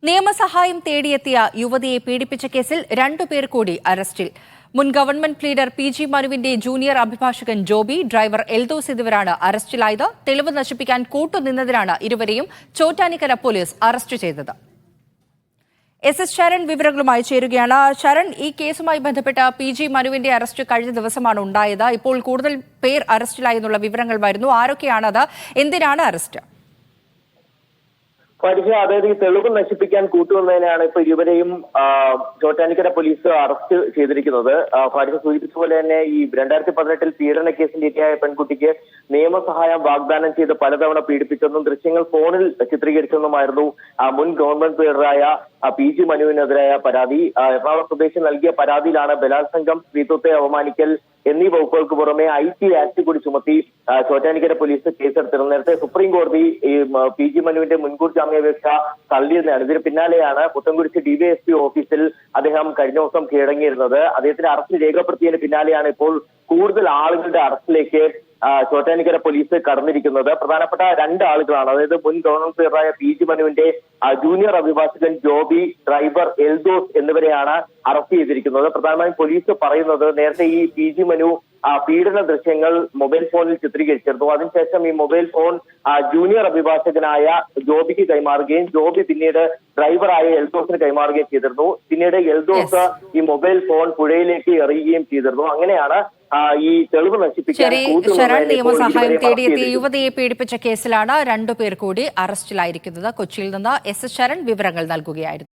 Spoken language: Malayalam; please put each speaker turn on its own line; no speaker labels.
നിയമസഹായം തേടിയെത്തിയ യുവതിയെ പീഡിപ്പിച്ച കേസിൽ 2 പേർ കൂടി അറസ്റ്റിൽ. മുൻ ഗവൺമെന്റ് പ്ലീഡർ PG മനുവിന്റെ ജൂനിയർ അഭിഭാഷകൻ ജോബി, ഡ്രൈവർ എൽദോസ് എന്നിവരാണ് അറസ്റ്റിലായത്. തെളിവ് നശിപ്പിക്കാൻ കൂട്ടുനിന്നതിനാണ് ഇരുവരെയും ചോറ്റാനിക്കര പോലീസ് അറസ്റ്റ് ചെയ്തത്. SS ശരൺ വിവരങ്ങളുമായി ചേരുകയാണ്. ശരൺ, ഈ കേസുമായി ബന്ധപ്പെട്ട PG മനുവിന്റെ അറസ്റ്റ് കഴിഞ്ഞ ദിവസമാണ് ഉണ്ടായത്. ഇപ്പോൾ കൂടുതൽ പേർ അറസ്റ്റിലായി എന്നുള്ള വിവരങ്ങൾ വരുന്നു. ആരൊക്കെയാണത്? എന്തിനാണ് അറസ്റ്റ്?
അതായത് ഈ തെളിവ് നശിപ്പിക്കാൻ കൂട്ടുവന്നതിനാണ് ഇപ്പൊ ഇരുവരെയും ചോറ്റാനിക്കര പോലീസ് അറസ്റ്റ് ചെയ്തിരിക്കുന്നത്. ഫാരിഷ സൂചിപ്പിച്ച പോലെ തന്നെ ഈ 2018 പീഡന കേസിൽ ഇരയായ പെൺകുട്ടിക്ക് നിയമസഹായം വാഗ്ദാനം ചെയ്ത് പലതവണ പീഡിപ്പിച്ചെന്നും ദൃശ്യങ്ങൾ ഫോണിൽ ചിത്രീകരിച്ചെന്നുമായിരുന്നു മുൻ ഗവൺമെന്റ് പ്ലീഡറായ PG മനുവിനെതിരായ പരാതി. എറണാകുളം സ്വദേശി നൽകിയ പരാതിയിലാണ് ബലാത്സംഗം, സ്ത്രീത്വത്തെ അവമാനിക്കൽ എന്നീ വകുപ്പുകൾക്ക് പുറമെ IT ആക്ട് കൂടി ചുമത്തി ചോറ്റാനിക്കര പോലീസ് കേസെടുത്തിരുന്നു. നേരത്തെ സുപ്രീം കോടതി ഈ PG മനുവിന്റെ മുൻകൂർ ജാമ്യാപേക്ഷ തള്ളിയതാണ്. ഇതിന് പിന്നാലെയാണ് പുത്തൻകുരിശ് DYSP ഓഫീസിൽ അദ്ദേഹം കഴിഞ്ഞ ദിവസം കീഴടങ്ങിയിരുന്നത്. അദ്ദേഹത്തിന്റെ അറസ്റ്റ് രേഖപ്പെടുത്തിയതിന് പിന്നാലെയാണ് ഇപ്പോൾ കൂടുതൽ ആളുകളുടെ അറസ്റ്റിലേക്ക് ചോറ്റാനിക്കര പോലീസ് കടന്നിരിക്കുന്നത്. പ്രധാനപ്പെട്ട 2 ആളുകളാണ്. അതായത് മുൻ ഗവൺമെന്റ് പ്ലീഡറായ PG മനുവിന്റെ ജൂനിയർ അഭിഭാഷകൻ ജോബി, ഡ്രൈവർ എൽദോസ് എന്നിവരെയാണ് അറസ്റ്റ് ചെയ്തിരിക്കുന്നത്. പ്രധാനമായും പോലീസ് പറയുന്നത് നേരത്തെ ഈ PG മനു പീഡന ദൃശ്യങ്ങൾ മൊബൈൽ ഫോണിൽ ചിത്രീകരിച്ചിരുന്നു. അതിനുശേഷം ഈ മൊബൈൽ ഫോൺ ജൂനിയർ അഭിഭാഷകനായ ജോബിക്ക് കൈമാറുകയും ജോബി പിന്നീട് ഡ്രൈവറായ എൽദോസിന് കൈമാറുകയും ചെയ്തിരുന്നു. പിന്നീട് എൽദോസ് ഈ മൊബൈൽ ഫോൺ പുഴയിലേക്ക് എറിയുകയും ചെയ്തിരുന്നു. അങ്ങനെയാണ് ഈ തെളിവ് നശിപ്പിക്കാൻ
നിയമസഹായം തേടിയെത്തിയ യുവതിയെ പീഡിപ്പിച്ച കേസിലാണ് 2 പേർ കൂടി അറസ്റ്റിലായിരിക്കുന്നത്. കൊച്ചിയിൽ നിന്ന് SS ശരൺ വിവരങ്ങൾ നൽകുകയായിരുന്നു.